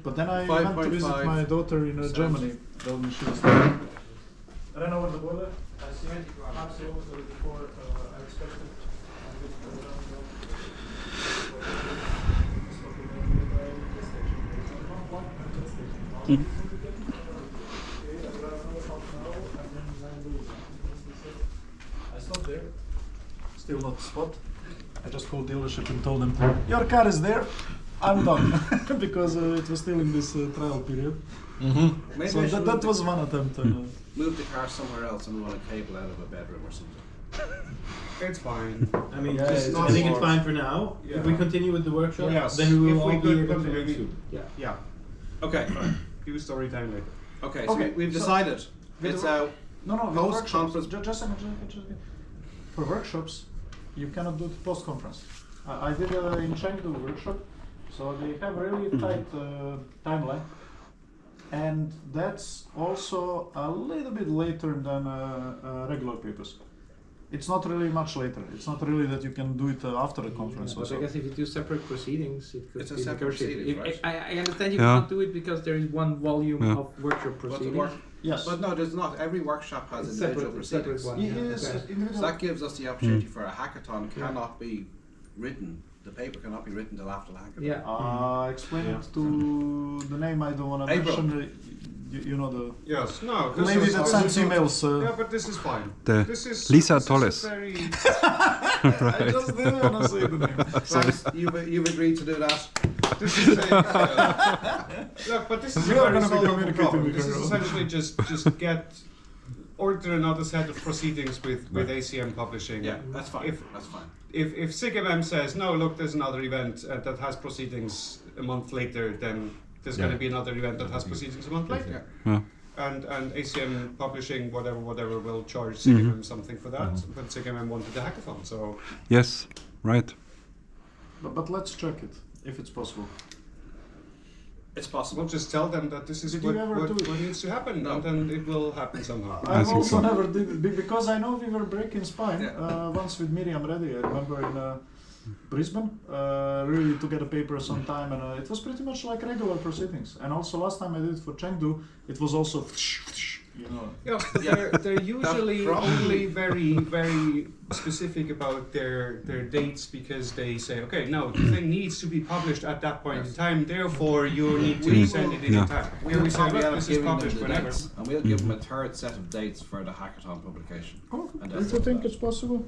but then I went to visit my daughter in Germany. When she was there. I ran over the border. I see absolutely before I expected. I stopped there. Still not spot. I just called dealership and told them, your car is there. I'm done because it was still in this trial period. Mm-hmm. So that was one attempt. Move the car somewhere else and run a cable out of a bedroom or something. It's fine. I mean, I think it's fine for now. Yeah. If we continue with the workshop, Yes. then we will If we all be could able to continue- soon. Yeah. Yeah. Okay. Do story time later. Okay. So Okay, we've so- decided it's out. No, Post workshops. conference. Just a second. For workshops, you cannot do the post conference. I did in Chengdu workshop, so they have really tight timeline, and that's also a little bit later than regular papers. It's not really much later. It's not really that you can do it after the conference. But also. I guess if you do separate proceedings, it could It's a be separate negotiated. proceeding, I understand you Yeah. cannot do it because there is one volume of workshop But the proceedings. work, Yes. but no, there's not. Every workshop has individual separate proceedings. one. Yes, Okay. individual. So that gives us the opportunity for a hackathon cannot be written. The paper cannot be written till after the hackathon. Yeah. Explain Yeah. it to the name I don't want to April. mention. You know the Yes. No. lady that sends emails. Yeah, but this is fine. The This is Lisa this is a Tolles. very I just didn't want to say the name. Klaus, you've agreed to do that. This is a, look, but this is We a are very gonna be solvable communicating problem. with This her. is essentially just get order another set of proceedings with ACM Publishing. Yeah, that's fine. If That's fine. if SIGMM says no, look, there's another event that has proceedings a month later, then there's going to be another event that has proceedings a month later. Yeah. And ACM Publishing, whatever, will charge SIGMM something for that. But SIGMM wanted the hackathon, so Yes, right. But let's check it if it's possible. It's possible. we'll just tell them that this is Did you ever do it? what needs to happen, No. and then it will happen somehow. I I've think also so. never did it because I know we were breaking spine Yeah. once with Miriam Reddy. I remember in Brisbane, really to get a paper sometime, and it was pretty much like regular proceedings. And also last time I did it for Chengdu, it was also, you know. Yeah, Yeah. they're usually probably- only very specific about their dates because they say, okay, no, the thing needs to be published at that point in time. Therefore, you need to We send will- it in Yeah. time. We'll Here we say, probably look, end up this is giving them published the whenever. dates, and we'll give them a third set of dates for the hackathon publication. Oh, And do that's you it. think it's possible?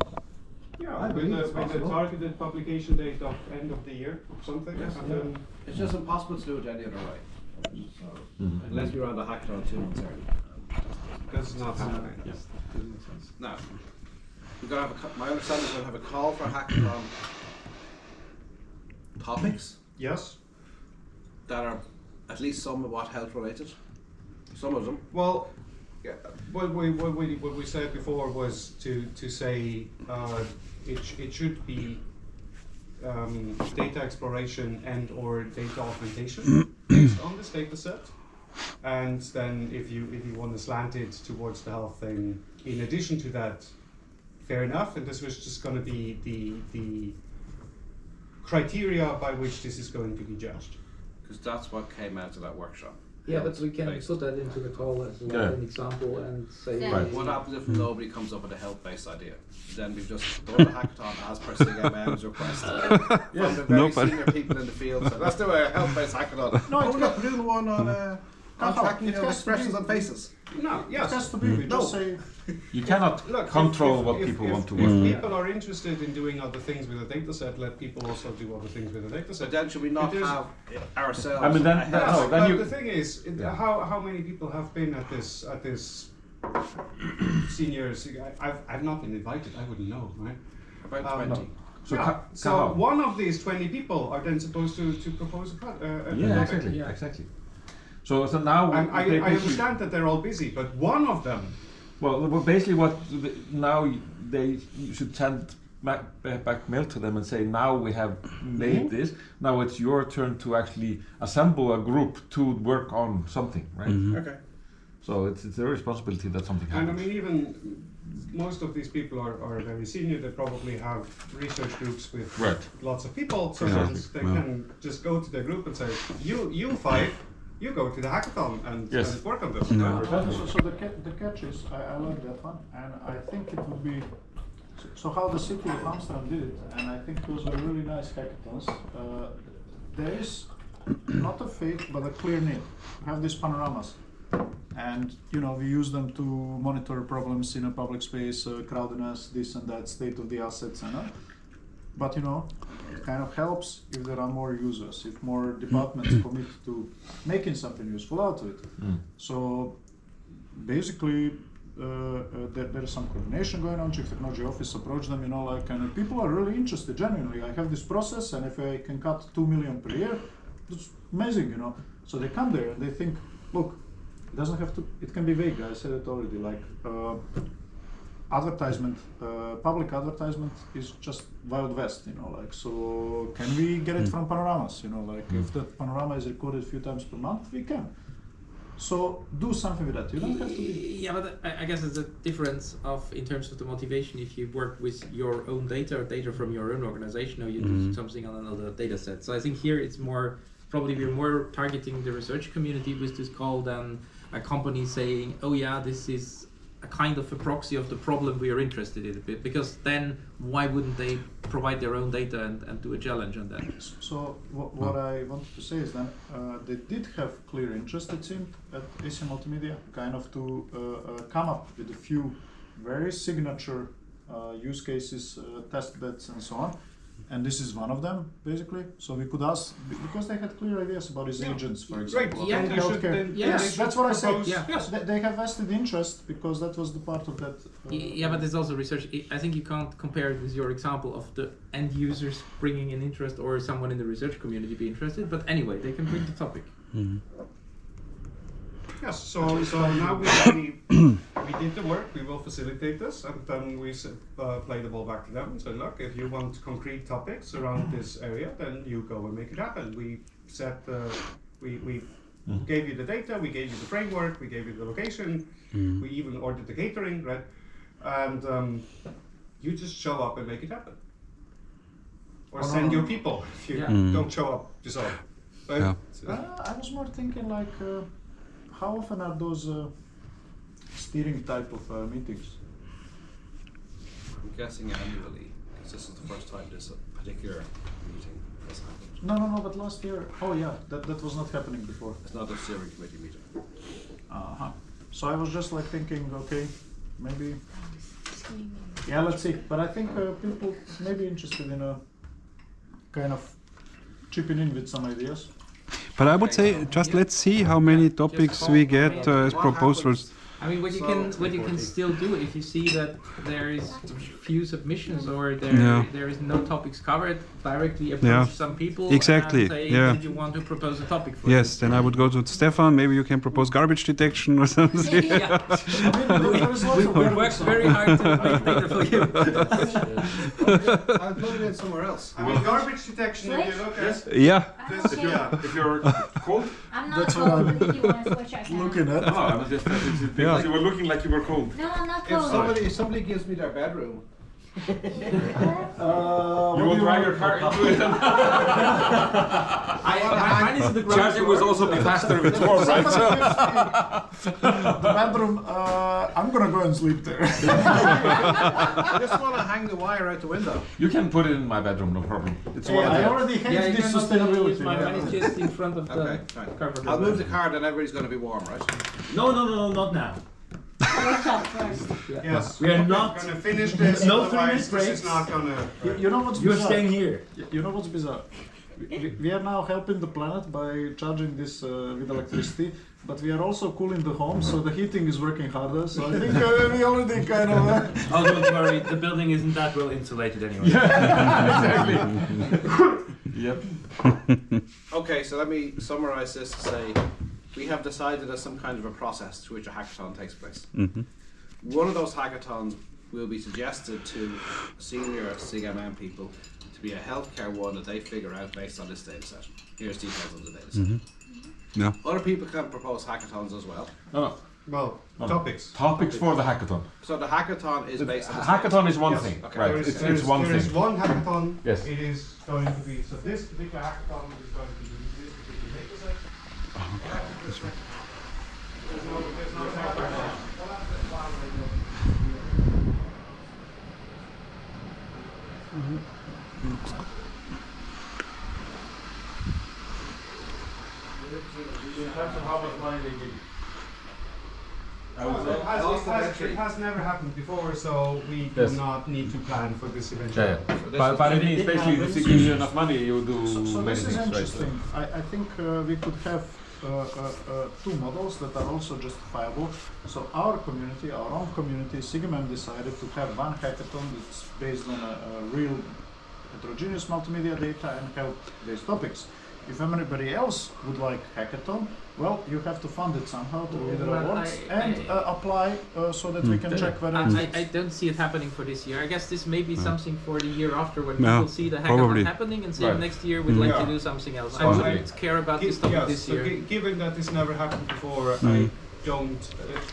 Yeah, I with believe a it's possible. targeted publication date of end of the year or something. Yes, and yeah. then It's just impossible to do it any other way. Unless we run the hackathon 2 months early. that's not happening. Now, we're gonna have my understanding is we're gonna have a call for hackathon topics Yes. that are at least somewhat health related. Some of them. Well, yeah, what we said before was to say it should be data exploration and or data augmentation based on this data set, and then if you want to slant it towards the health thing, in addition to that, fair enough. And this was just going to be the criteria by which this is going to be judged. Because that's what came out of that workshop. Yeah, but we can Health-based. put that into the call as Yeah. an example and say. Yeah. Right. What happens if nobody comes up with a health-based idea? Then we've just done the hackathon as per SIGMM's request. From the very No, but- senior people in the field. So let's do a health-based hackathon. No, Oh, it we're not doing one on tracking it of has to expressions be- on faces. No, It yes. has to be. We No. just say You cannot Look, control if- what if- people if- want to if work. people are interested in doing other things with a data set, let people also do other things with a data So set. then should we not It is- have ourselves? I mean, then- ahead? that- Yes, no, then but you- the thing is, Yeah. how many people have been at this seniors? I've not been invited. I wouldn't know, right? About 20. So, Yeah, so how? one of these 20 people are then supposed to propose a Yeah, topic. exactly, Yeah. exactly. So now And I basically- understand that they're all busy, but one of them. Well, basically, now they should send back mail to them and say, now we have made this. Now it's your turn to actually assemble a group to work on something, right? Okay. So it's their responsibility that something And I happens. mean, even most of these people are very senior. They probably have research groups with Right. lots of people, so Yeah. then they can just go to their group and say, you five, you go to the hackathon and, Yes. and work on this. Yeah. So the catch is, I like that one, and I think it would be, so how the city of Amsterdam did it, and I think those were really nice hackathons. There is not a fake, but a clear need. We have these panoramas, and we use them to monitor problems in a public space, crowdiness, this and that, state of the assets, and but it kind of helps if there are more users, if more departments commit to making something useful out of it. So basically, there is some coordination going on. Chief Technology Office approached them, and people are really interested, genuinely. I have this process, and if I can cut 2 million per year, it's amazing, So they come there and they think, look, it doesn't have to, it can be vague. I said it already, like advertisement, public advertisement is just Wild West, so can we get it from panoramas, if that panorama is recorded a few times per month, we can. So do something with that. You don't have to be. Yeah, but I guess it's a difference in terms of the motivation. If you work with your own data or data from your own organization, or you do something on another data set. So I think here it's probably we're more targeting the research community with this call than a company saying, oh yeah, this is a kind of a proxy of the problem we are interested in. Because then why wouldn't they provide their own data and do a challenge on that? So what I wanted to say is then they did have clear interest, it seemed, at AC Multimedia, kind of to come up with a few very signature use cases, test beds and so on. And this is one of them, basically. So we could ask, because they had clear ideas about these agents, for example. Right. Yeah. Then they should, Healthcare. then Yes, they should that's what I said. propose- Yeah. Yes. They have vested interest because that was the part of that. Yeah, but there's also research. I think you can't compare it with your example of the end users bringing in interest or someone in the research community be interested. But anyway, they can bring the topic. Yes, so now we did the work, we will facilitate this, and then we play the ball back to them and say, look, if you want concrete topics around this area, then you go and make it happen. We set, we gave you the data, we gave you the framework, we gave you the location, we even ordered the catering, right? And you just show up and make it happen. Or send your people if you don't show up yourself. Right? Yeah. I was more thinking like, how often are those steering type of meetings? I'm guessing annually, because this is the first time this particular meeting has happened. No, but last year, oh yeah, that was not happening before. It's not a steering committee meeting. So I was just like thinking, okay, maybe, yeah, let's see. But I think people may be interested in a kind of chipping in with some ideas. But I would say just let's see how many topics we get as proposals. I mean, what you can still do if you see that there is few submissions or there is no topics covered, directly approach some people. Exactly, And say, yeah. Did you want to propose a topic for Yes, then I would go to Stefan. Maybe you can propose garbage detection or something. Yeah. I mean, there is lots of We garbage work stuff. very hard to make data for you. I'll plug it in somewhere else. I mean, garbage detection, if you look at Yeah. I'm this, okay. yeah. If you're cold? I'm not That's what cold. I'm If you want to switch, I can. Looking at. No, I was just because you were looking like you were cold. No, I'm not If cold. somebody gives me their bedroom, You will drive your car into it. Mine is in the ground Charging was floor. also be faster with warm, right? So, The bedroom, I'm gonna go and sleep there. I just want to hang the wire out the window. you can put it in my bedroom, no problem. It's one I of already hate Yeah, you this cannot sustainability. use mine. Mine is just in front of the Okay, fine. cover. I'll move the car, then everybody's going to be warm, right? No, not now. Workshop first. Yes. We are Okay, not- gonna finish this. No otherwise 3-minute this is breaks. not gonna. You know what's You're bizarre? staying here. You know what's bizarre? We are now helping the planet by charging this with electricity, but we are also cooling the home, so the heating is working harder. So I think we already kind of. Oh, don't worry, the building isn't that well insulated anyway. Yep. Okay, so let me summarize this to say we have decided as some kind of a process through which a hackathon takes place. One of those hackathons will be suggested to senior SIGMM people to be a healthcare one that they figure out based on this data set. Here's details on the data set. Yeah. Other people can propose hackathons as well. No. Well, No. topics. Topics for the hackathon. So the hackathon is based on this Hackathon is one Yes. thing, Okay. right? There is- It's there is- one there is thing. one hackathon. Yes. It is going to be, so this particular hackathon is going to be this particular data set. In terms of how much money they give. It has never happened before, so we do Yes. not need to plan for this Yeah, eventually. yeah. But it means basically if you give you enough money, you do So many this is things, right? interesting. I think we could have two models that are also justifiable. So our community, our own community, SIGMM decided to have one hackathon that's based on a real heterogeneous multimedia data and health-based topics. If anybody else would like hackathon, well, you have to fund it somehow through either Well, awards and apply so that we can check whether I don't see it happening for this year. I guess this may be something for the year after when Yeah, people see the hackathon probably. happening and say Right. next year we'd like to Yeah. do something else. I Possibly. wouldn't care about this topic Yes, this so year. given that this never happened before, I don't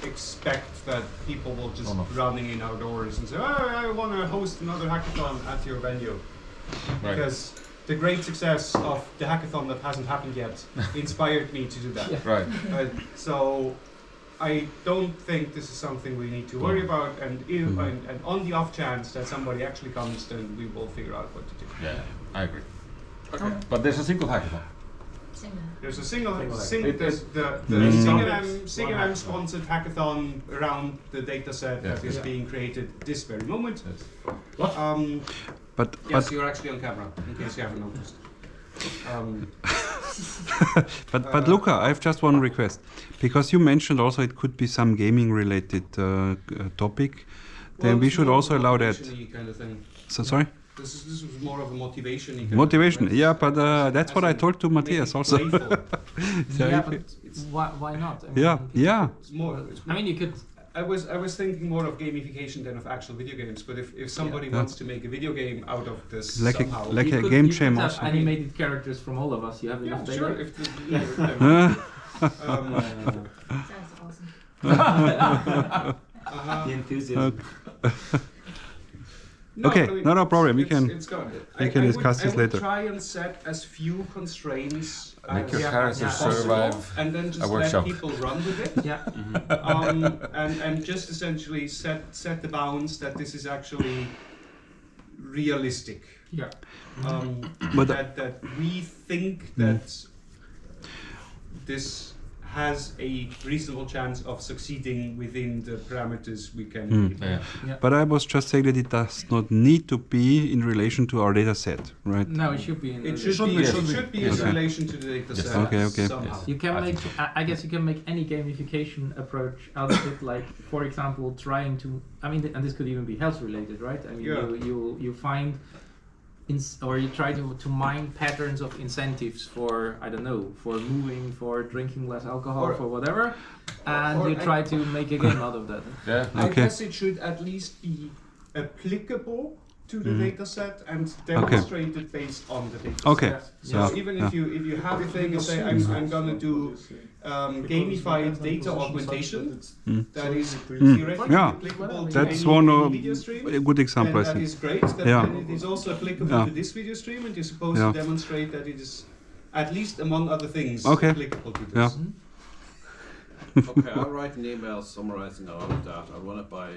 expect that people will just Oh, no. running in our doors and say, oh, I want to host another hackathon at your venue. Right. Because the great success of the hackathon that hasn't happened yet inspired me to do that. Yeah. Right. So I don't think this is something we need to worry about, and, and on the off chance that somebody actually comes, then we will figure out what to do. Yeah, I agree. Okay. But there's a single hackathon. There's a single, It- there's the Mm. SIGMM sponsored hackathon around the data set Yes, that is yes. being created this very moment. Yes. But Yes, you're actually on camera, in case you haven't noticed. but Luca, I have just one request, because you mentioned also it could be some gaming related topic. Then we should also allow that. Kind of thing. So sorry. This was more of a motivation. Motivation, yeah, but that's what I told to Matthias also. So Yeah, if but it- why not? I yeah, mean, yeah. It's more. I mean, you could. I was thinking more of gamification than of actual video games. But if somebody Yeah. wants to make a video game out of this Like somehow, like you a could- game you could jam have also. animated characters from all of us. You have yeah, enough sure. data. If the, Sounds awesome. uh-huh. The enthusiasm. No, Okay, I mean, no problem, we it's- can- it's good. we can discuss this I would later. try and set as few constraints Make as your character possible, survive and then a just let workshop. people run with it. Yeah. And just essentially set the bounds that this is actually realistic. Yeah. But- That we think that this has a reasonable chance of succeeding within the parameters we can give. Yeah. But I was just saying that it does not need to be in relation to our data set, right? No, it should be in. It the- should be. be. It should be in Okay. relation to the data set. Okay, okay. Somehow. You can I make. think I guess you can make any gamification approach out of it. Like, for example, trying to. I mean, and this could even be health related, right? I mean, Yeah. you find. Or you try to mine patterns of incentives for, I don't know, for moving, for drinking less alcohol, Or- for whatever, and or you try to make a game out of that. Yeah. I Okay. guess it should at least be applicable to the Mhm. data set and demonstrated based on the data Okay. set. So Yeah. even Yeah. if you have a thing and say I'm gonna do gamified data augmentation Mm. that is Mm. theoretically Yeah. applicable to That's any one of video stream, a good example, I then that think. is great. That Yeah. then it is also applicable Yeah. to this video stream, and you're supposed Yeah. to demonstrate that it is at least among other things Okay. applicable to this. Yeah. Okay, I'll write an email summarizing all of that. I'll run it by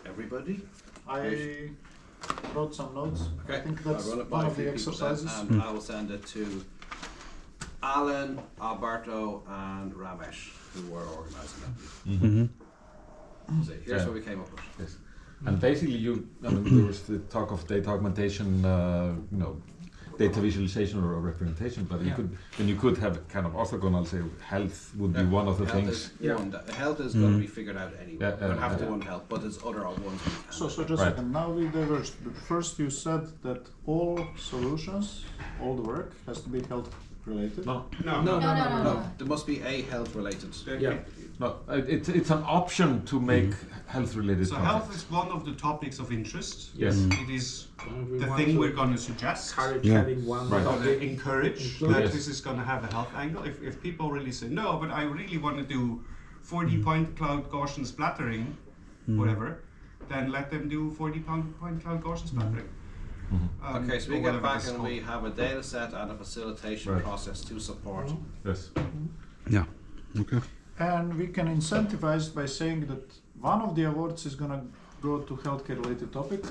everybody. I wrote some notes. I Okay, think I'll that's run it one by a of the few people exercises. then, and I will send it to Alan, Alberto, and Ramesh, who were organising that. Mhm. So here's Yeah. what we came up with. Yes. And basically, I mean, there was the talk of data augmentation, data visualization or representation, but you Yeah. could, then you could have kind of orthogonal, say, health would be one of the Health things. is Yeah. one that- health is going to be figured out anyway. Yeah, We'll have to yeah. one health, but there's other ones we can. So just Right. a second, now we diverged. But first you said that all solutions, all the work has to be health related. No, No, No, No, there must be a health related. Yeah. no, it's an option to make health-related So content. health is one of the topics of interest. Yes. It is the thing we're going to suggest. Encourage Yeah. having one Right. topic. Encourage Include. that Yes. this is going to have a health angle. If people really say no, but I really want to do 40 point cloud Gaussian splattering, whatever, then let them do 40 point cloud Gaussian splattering. Okay, so we or get whatever back it's and called. we have a data set and a facilitation Right. process to support. Yes. Yeah. Okay. And we can incentivize by saying that one of the awards is going to go to healthcare related topic.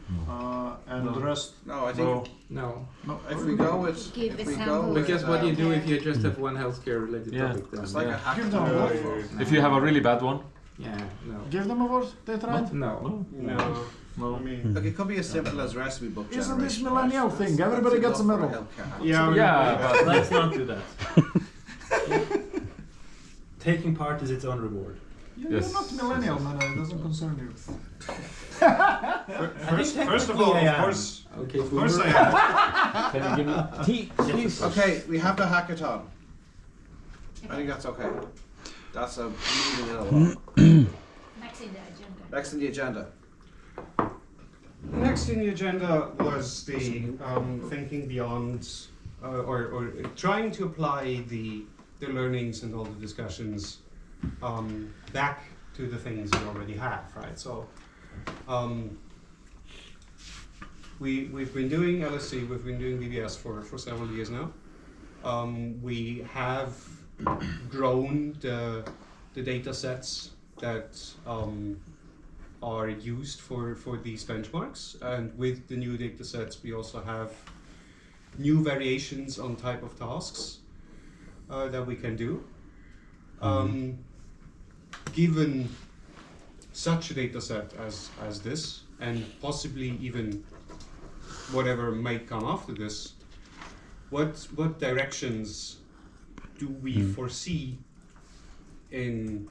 and No. the rest. No, I think No, No, if we go with Give if we go examples. with because what you do if you Yeah. just have one healthcare related Yeah. topic, then it's like a Give them hackathon. a vote. If you have a really bad one, yeah, no, Give them a vote. They tried. no. No, I mean, Look, it could be as simple as recipe book Isn't generation. this millennial right? thing? Everybody That's gets a enough medal. for healthcare hack. yeah, yeah, but Let's not do that. Taking part is its own reward. You're Yes. not millennial, man. It doesn't concern you. First of all, technically I of am. course, Okay, of course I am. can you give me please? Okay, we have the hackathon. I think that's okay. That's a moving it along. Next in the agenda. Next on the agenda. Next in the agenda was the thinking beyond, or trying to apply the learnings and all the discussions back to the things we already have, right? So we've been doing LSC, we've been doing VBS for several years now. We have grown the data sets that are used for these benchmarks, and with the new data sets we also have new variations on type of tasks that we can do. Given such a data set as this, and possibly even whatever might come after this, what directions do we foresee in,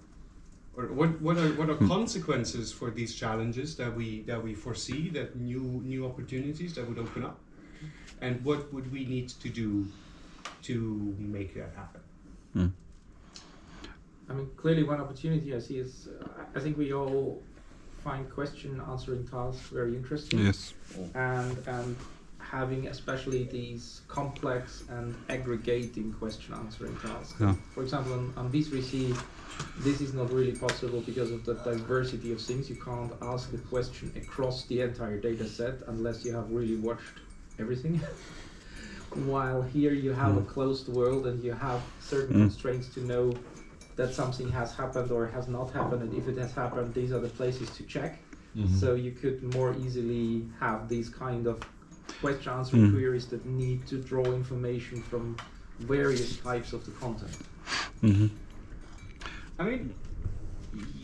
or what are consequences for these challenges that we foresee, that new opportunities that would open up, and what would we need to do to make that happen? I mean, clearly one opportunity I see is, I think we all find question answering tasks very interesting. Yes. And having especially these complex and aggregating question answering tasks. Yeah. For example, on B3C, this is not really possible because of the diversity of things. You can't ask a question across the entire data set unless you have really watched everything. While here you have a closed world and you have certain constraints to know that something has happened or has not happened, and if it has happened, these are the places to check. So you could more easily have these kind of question answering queries that need to draw information from various types of the content. I mean,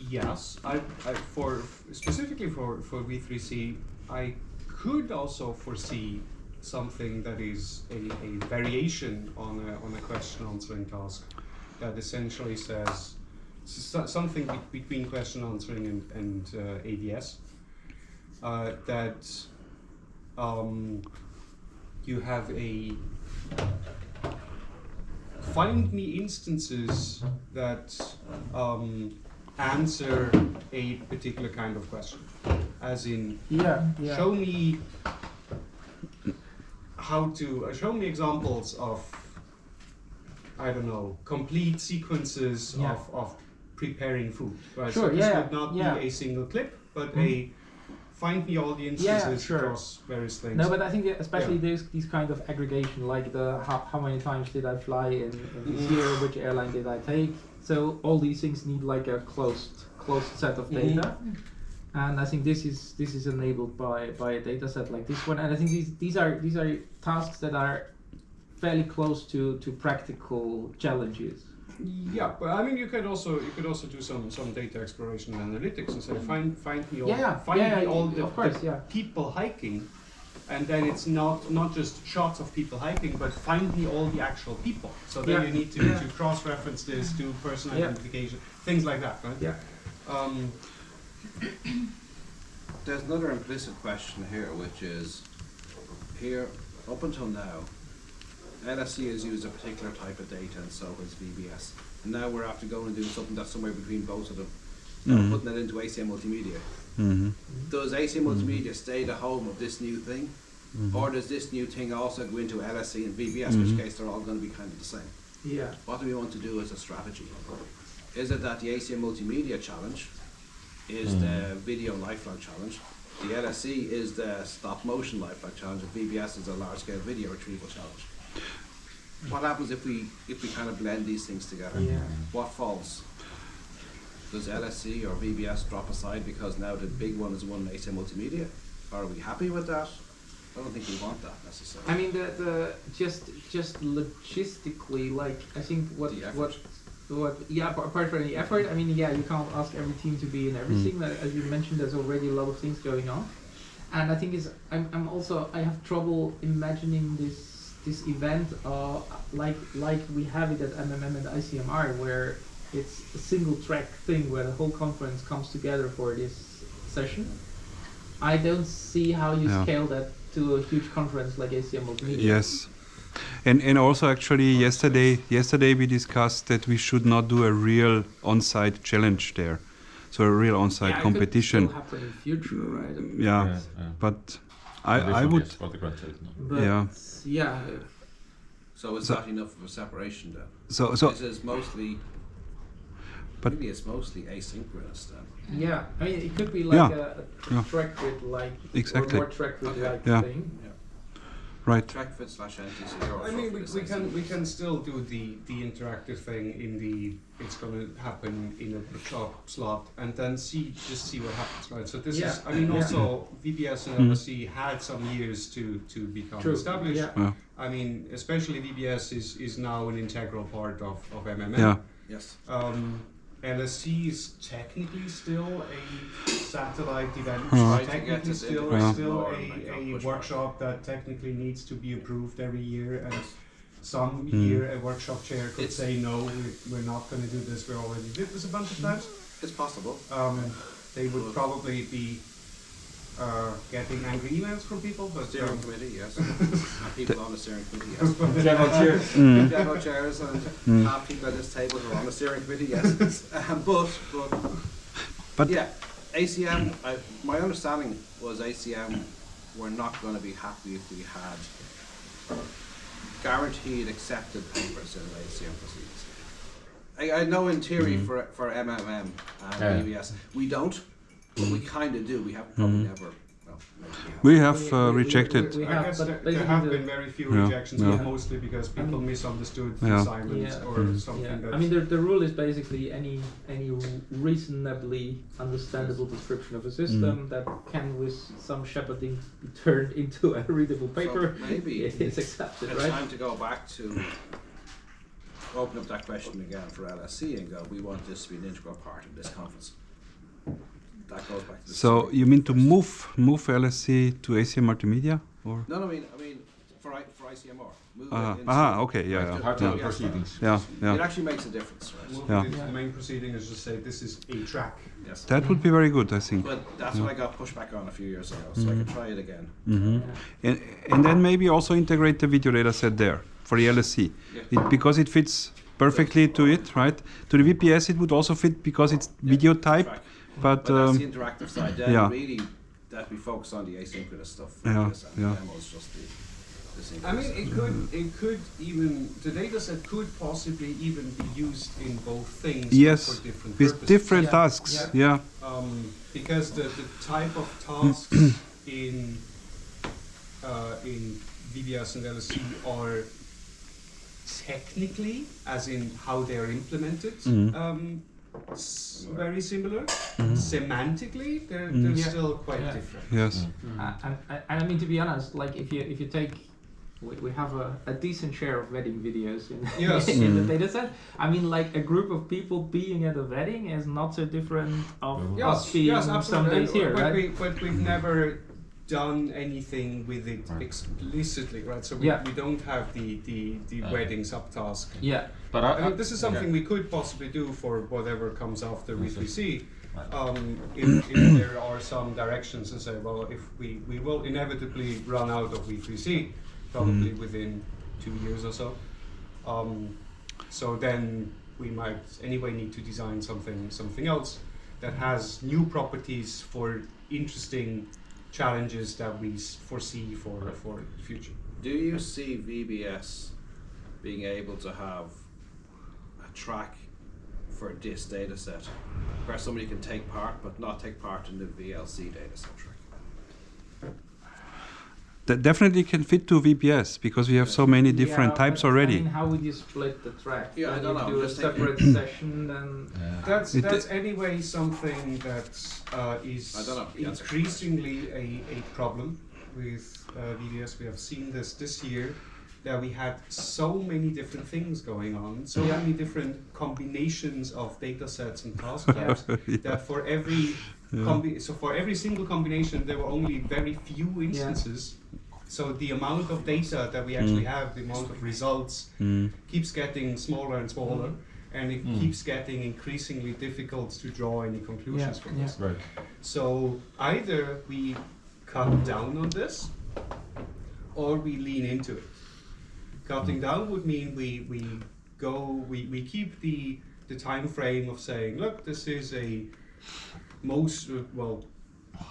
yes, I for specifically for V3C, I could also foresee something that is a variation on a question answering task that essentially says something between question answering and ADS, that you have a find me instances that answer a particular kind of question, as in show me show me examples of, I don't know, complete sequences of preparing food, right? Sure, so this would not yeah. be a single clip, but a find me all the instances sure. across various things. No, but I think especially these kind of aggregation, like the how many times did I fly in this year, which airline did I take? So all these things need like a closed set of data, and I think this is enabled by a data set like this one. And I think these are tasks that are fairly close to practical challenges. Yeah, but I mean, you could also do some data exploration and analytics and say find me all all the people hiking, and then it's not just shots of people hiking, but find me all the actual people. So then you need to cross-reference this, do person identification, things like that, right? Yeah. There's another implicit question here, which is, here, up until now, LSC has used a particular type of data and so has VBS. And now we're after going and doing something that's somewhere between both of them, putting it into ACM Multimedia. Does ACM Multimedia stay the home of this new thing? Or does this new thing also go into LSC and VBS, in which case they're all going to be kind of the same? Yeah. What do we want to do as a strategy? Is it that the ACM Multimedia challenge is the video lifelong challenge, the LSC is the stop motion lifelong challenge, and VBS is a large scale video retrieval challenge? What happens if we kind of blend these things together? Yeah. What falls? Does LSC or VBS drop aside because now the big one is one ACM Multimedia? Are we happy with that? I don't think we want that necessarily. I mean, the just logistically, like I think The effort. apart from the effort, I mean, yeah, you can't ask every team to be in everything. But as you mentioned, there's already a lot of things going on, and I think I'm also I have trouble imagining this event like we have it at MMM and ICMR, where it's a single track thing where the whole conference comes together for this session. I don't see how you scale that to a huge conference like ACM Multimedia. Yes. And also actually yesterday we discussed that we should not do a real on-site challenge there. So a real on-site competition. It could still happen in future, right? Yeah. But I would For the graduate, no. But yeah. So it's not enough of a separation then. so This is mostly. But- Maybe it's mostly asynchronous then. Yeah, I mean, it could be like Yeah. a track grid like Exactly. or more track grid like Yeah. thing. right. Trackfit/NTC. I mean, we can still do the interactive thing in the. It's going to happen in a workshop slot, and then see what happens, right? So this is. I mean, also VBS and LSE had some years to become True. established. Yeah. Yeah. I mean, especially VBS is now an integral part of MMM. Yeah. Yes. LSC is technically still a satellite event. Huh. Technically still Yeah. a workshop that technically needs to be approved every year, and some year a workshop chair could say no, we're not going to do this. We already did this a bunch of times. It's possible. They would probably be getting angry emails from people, but Steering committee, yes. And people on the steering committee, yes. General chairs. Demo chairs and half people at this table who are on the steering committee, yes. But yeah, ACM, my understanding was ACM were not going to be happy if we had guaranteed accepted papers in the ACM proceedings. I know in theory for MMM and BBS, we don't, but we kind of do. We have probably never. Well, maybe We have rejected. We I have, guess but there basically have the- been very few Yeah. rejections, Yeah. but mostly because people misunderstood the Yeah. assignment Yeah. or something Yeah, that. I mean the rule is basically any reasonably understandable description of a system that can, with some shepherding, be turned into a readable paper. So maybe it's accepted, it's right? time to go back to open up that question again for LSC and go, we want this to be an integral part of this conference. That goes back to the So steering you mean to question. move LSC to ACM Multimedia or? No, I mean for ICMR. Move it into Okay, yeah, yeah. Hard to Yeah. proceedings. Yeah, It yeah. actually makes a difference, right? Move Yeah. it into the main proceeding is just say this is a track. Yes. That would be very good, I think. But that's what I got pushed back on a few years ago, so I could try it again. And then maybe also integrate the video data set there for the LSC. Because it fits perfectly to it, right? To the VPS it would also fit because it's video type, Track. but But that's the interactive side. Then yeah. really that we focus on the asynchronous stuff. Yeah, Yes, and yeah. the demo is just the synchronous. I mean, it could even the dataset could possibly even be used in both things yes, for different with purposes. different tasks, yeah. Because the type of tasks in VBS and LSC are technically, as in how they are implemented, very similar. Semantically, they're still quite different. Yes. And I mean, to be honest, like if you take, we have a decent share of wedding videos in, Yes. in the data set. I mean, like a group of people being at a wedding is not so different of us being some days here, but right? but we've never done anything with it explicitly, right? So we don't have the wedding subtask. Yeah. But I mean, this is something we could possibly do for whatever comes after V3C. If there are some directions and say, well, if we will inevitably run out of V3C, probably within 2 years or so. So then we might anyway need to design something else that has new properties for interesting challenges that we foresee for the future. Do you see VBS being able to have a track for this data set where somebody can take part but not take part in the VLC data set track? that definitely can fit to VPS because we have so many different types but, already. I mean, how would you split the track? Yeah, I Then don't you know, do a just thinking. separate session, then That's anyway something that is I don't know the answer. increasingly a problem with VBS. We have seen this year, that we had so many different things going on, so Yeah. many different combinations of data sets and task types, that for every for every single combination there were only very few instances. So the amount of data that we actually have, the amount of results, keeps getting smaller and smaller, and it keeps getting increasingly difficult to draw any conclusions from this. Right. So either we cut down on this, or we lean into it. Cutting down would mean we keep the time frame of saying, look, this is a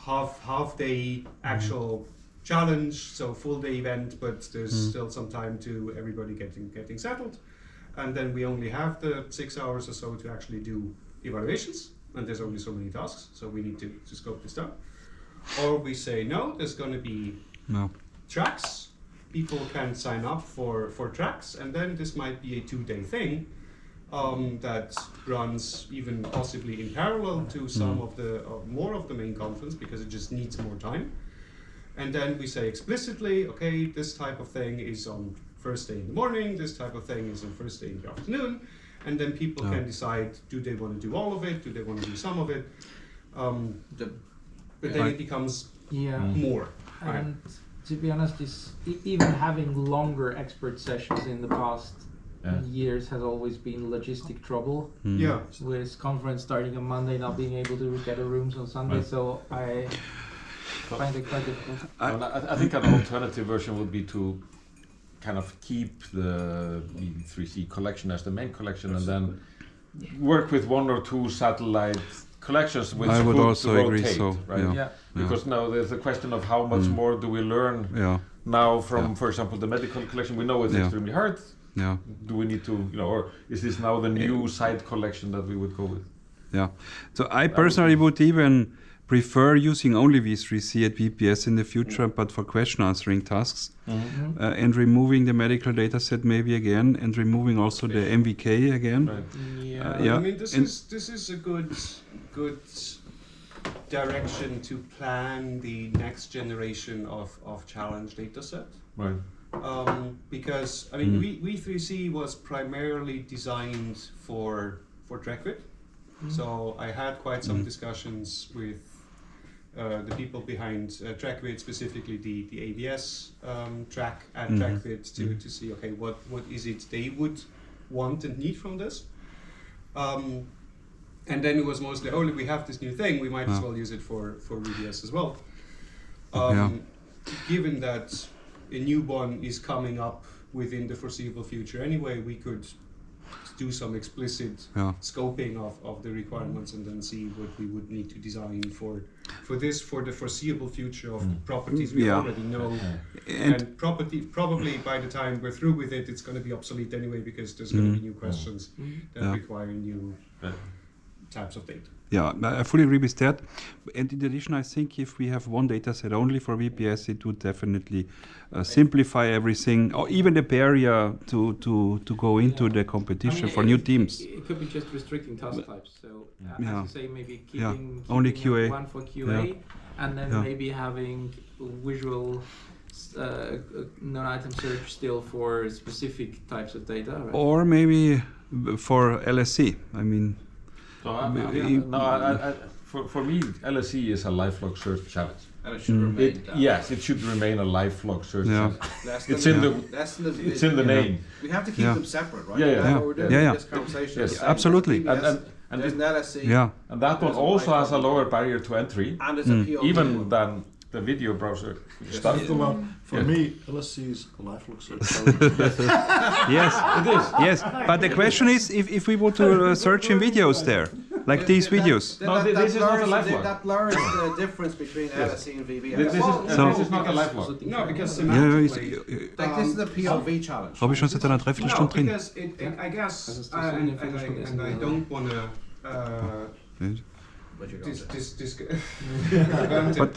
half day actual challenge, so full day event, but there's still some time to everybody getting settled, and then we only have the 6 hours or so to actually do evaluations, and there's only so many tasks, so we need to scope this down. Or we say no, there's going to be tracks. People can sign up for tracks, and then this might be a 2-day thing that runs even possibly in parallel to some of the more of the main conference, because it just needs more time. And then we say explicitly, okay, this type of thing is on first day in the morning, this type of thing is on first day in the afternoon, and then people can decide, do they want to do all of it, do they want to do some of it, but then it becomes more. And to be honest, even having longer expert sessions in the past years has always been logistic trouble. Yeah. With conference starting on Monday, not being able to get a rooms on Sunday, so I find it quite difficult. I think an alternative version would be to kind of keep the V3C collection as the main collection, and then work with 1 or 2 satellite collections which I would could also rotate, agree so. right? Yeah. Because now there's a question of how much more do we learn now from, for example, the medical collection. We know it's extremely hard. Yeah. Do we need to, or is this now the new side collection that we would go with? Yeah. So I personally would even prefer using only V3C at VPS in the future, but for question answering tasks, and removing the medical data set maybe again, and removing also the MVK again. Right. I mean, this is a good direction to plan the next generation of challenge dataset. Right. Because I mean, V3C was primarily designed for TrackVid, so I had quite some discussions with the people behind TrackVid, specifically the ABS track at TrackVid, to see, okay, what is it they would want and need from this. And then it was mostly, we have this new thing, we might as well use it for VBS as well. Given that a new one is coming up within the foreseeable future anyway, we could do some explicit scoping of the requirements, and then see what we would need to design for the foreseeable future of properties we already know. And probably by the time we're through with it, it's going to be obsolete anyway, because there's going to be new questions that require new types of data. Yeah, I fully agree with that. And in addition, I think if we have one data set only for VPS, it would definitely simplify everything, or even the barrier to go into the competition for new teams. It could be just restricting task types. So, as you say, maybe keeping only QA. One for QA, and then maybe having visual non-item search still for specific types of data. Right? Or maybe for LSC. I mean, for me, LSE is a lifelong search challenge. And it should remain that. Yes, it should remain a lifelong search challenge. It's in the name. We have to keep them separate, right? Yeah. What we're doing Yeah. this conversation. Yes, is saying absolutely. there's an LSE. Yeah. And that one also has a lower barrier to entry, And it's a POV even one. than the video browser stuff. Well, for me, LSC is a lifelong search. Yes, it is. Yes, but the question is if we were to search in videos there, like these videos. This is not a lifelong. That blurs the difference between LSE and VBS. This is not a lifelong. No, because Ja, semantically. Like this is a POV challenge. Habe ich schon seit einer No, Dreiviertelstunde drin. because I guess, and I don't want to But you're going to. but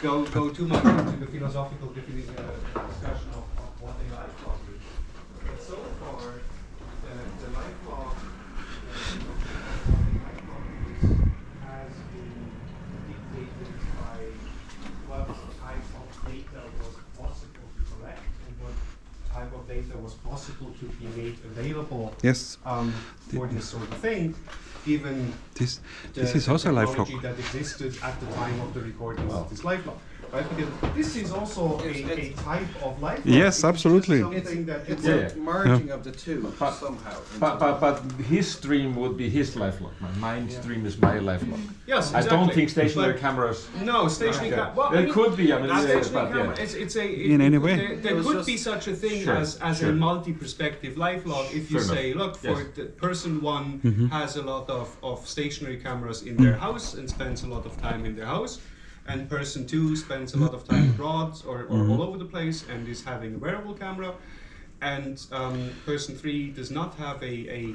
go too much into the philosophical discussion of what a life log is. But so far, the life log has been dictated by what type of data was possible to collect and what type of data was possible to be made available Yes. for this sort of thing, given This the is also a life log. technology that existed at the time of the recording of this life log. Right? Because this is also a type of life log. Yes, It's absolutely. just something that It's Yeah. a merging of the two But- somehow. But his stream would be his life log. My stream is my life log. Yes, I don't exactly. think stationary But- cameras. No, stationary Okay. camera. Well, I It mean, could be. I mean, stationary but camera. yeah. It's a In any way. There It was could just- be such a thing Sure, as sure. a multi-perspective life log. If you Fair say, enough. look, for Yes. the person one Mhm. has a lot of stationary cameras in their house and spends a lot of time in their house, and person two spends a lot of time abroad or all over the place and is having a wearable camera, and person three does not have a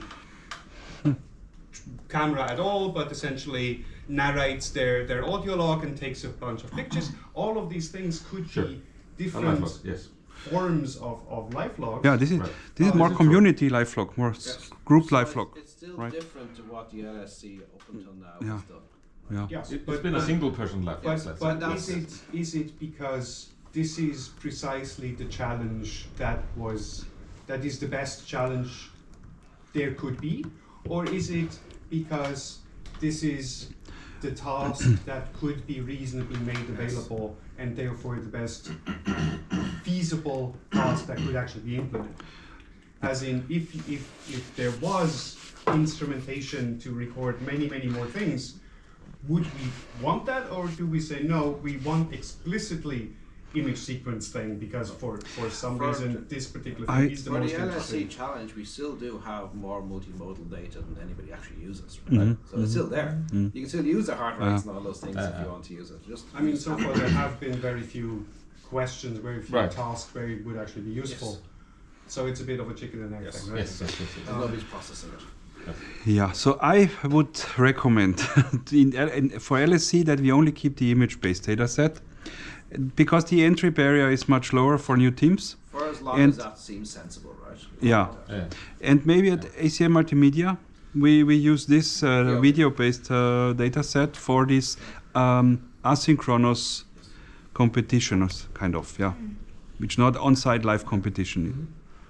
camera at all, but essentially narrates their audio log and takes a bunch of pictures. All of these things could Sure. be A life different log, yes. forms of life logs. Yeah, this is Right. this is Oh, more is it community life log, more Yes. group So life log. It's still right. different to what the LSC up until now Yeah. has done. Yeah. Yes, It's been a single person life log. But, let's but say. that's is it because this is precisely the challenge that is the best challenge there could be, or is it because this is the task that could be reasonably made available and therefore the best feasible task that could actually be implemented? As in, if there was instrumentation to record many more things, would we want that, or do we say no, we want explicitly image sequence thing because for some For reason this particular I- thing is the For most the LSC interesting? challenge, we still do have more multimodal data than anybody actually uses, right? Mhm. So it's still there. Mhm. You can still use the heart rates and all those things if you want to use it. Just I mean, so far there have been very few questions, very few Right. tasks where it would actually be useful. So it's a bit of a chicken and egg Yes. thing, right? Yes, yes, yes, yes. nobody's processing it. Yeah, so I would recommend for LSC that we only keep the image-based data set because the entry barrier is much lower for new teams. For as long And- as that seems sensible, right? Yeah. Yeah. And maybe at ACM Multimedia, we use this Yeah. video-based data set for this asynchronous competitions, kind of, yeah, which not on-site live competition.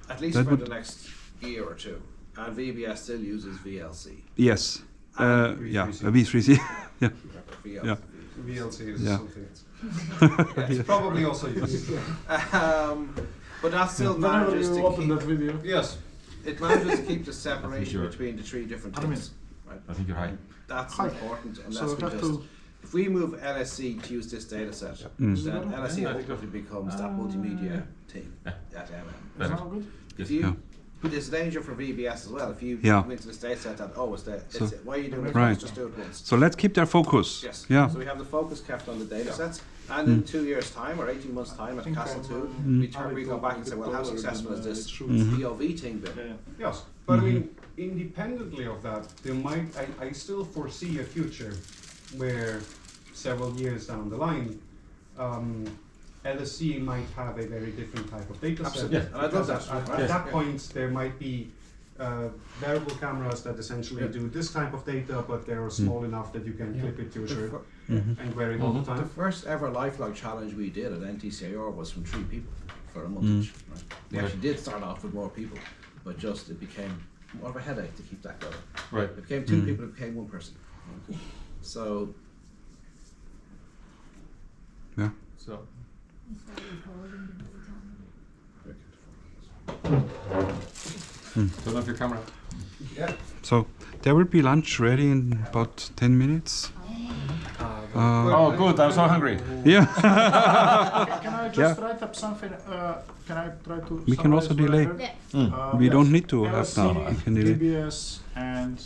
At least That for would- the next year or two. And VBS still uses VLC. Yes, yeah, V3C. V3C. Yeah. VLC. Yeah. VLC is Yeah. something it's probably also used. But that still Whenever manages you to open keep, that video. Yes. it manages to keep the separation you're- between the three different I mean- things. Right? I think you're right. That's Hi. important, So unless we we have just. to. If we move LSC to use this data set, Mm. then LSC Yeah, I think ultimately becomes that multimedia team at MM. Is Better. that good? If you, Yeah. but there's danger for VBS as well. If you Yeah. go into this data set that, oh, it's there, So- it's it. Why are you doing it? Right. Let's just do it once. So let's keep their focus. Yes. Yeah. So we have the focus kept on the data sets, and in 2 years' time or 18 months' time at think Castle I'm, 2, Mm. we go back and say, well, how Taller successful than, has this it should. Mhm. POV thing been? Yeah. Yes, but I mean, independently of that, there might I still foresee a future where several years down the line, LSC might have a very different type of data set. Absolutely. Yeah. And I'd love that. At Yes. that Yeah. point, there might be variable cameras that essentially Yeah. do this type of data, but they are small enough that you can clip it to a shirt Mhm. and wear it all the The time. first ever lifelog challenge we did at NTCR was from 3 people for a month each. Right? We actually did start off with more people, but just it became more of a headache to keep that going. Right. It became 2 Mm. people, it became 1 person. So Yeah. So turn off your camera. So there will be lunch ready in about 10 minutes. Oh, good. I'm so hungry. Yeah. Can I just write up something? Can I try to? We can also summarize what I delay. heard? Yeah. We Yes. don't need to have LSC, now. I can delay. VBS and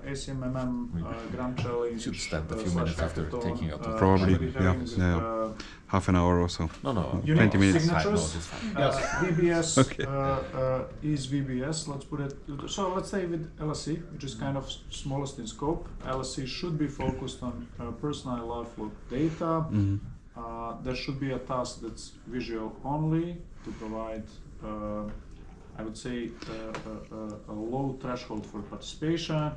ACMMM Gram Challenge. Should stand a few slash minutes after hackathon, taking out the Probably, should be yeah, having, yeah. Half an hour or so. No, no. You 20 need minutes. It's fine. No, signatures. it's fine. VBS Okay. is VBS. Let's put it. So let's stay with LSC, which is kind of smallest in scope. LSC should be focused on personal life log data, Mhm. there should be a task that's visual only to provide, I would say, a low threshold for participation,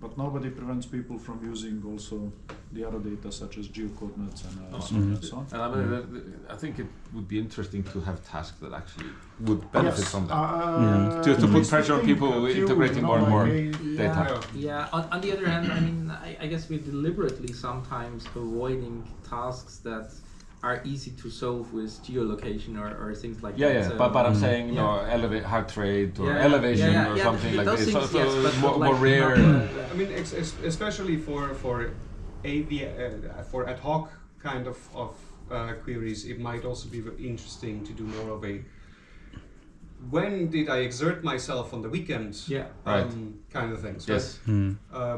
but nobody prevents people from using also the other data such as geocoordinates and so on. And I think it would be interesting to have tasks that actually would benefit from that. Just To put pressure on people integrating more and more data. Yeah. On the other hand, I mean, I guess we're deliberately sometimes avoiding tasks that are easy to solve with geolocation or things like that. So but I'm saying, you know, heart rate or elevation or something like those this. things, So yes, but more like rare. I mean, especially for ad hoc kind of queries, it might also be interesting to do more of a when did I exert myself on the weekend kind of things, Yes.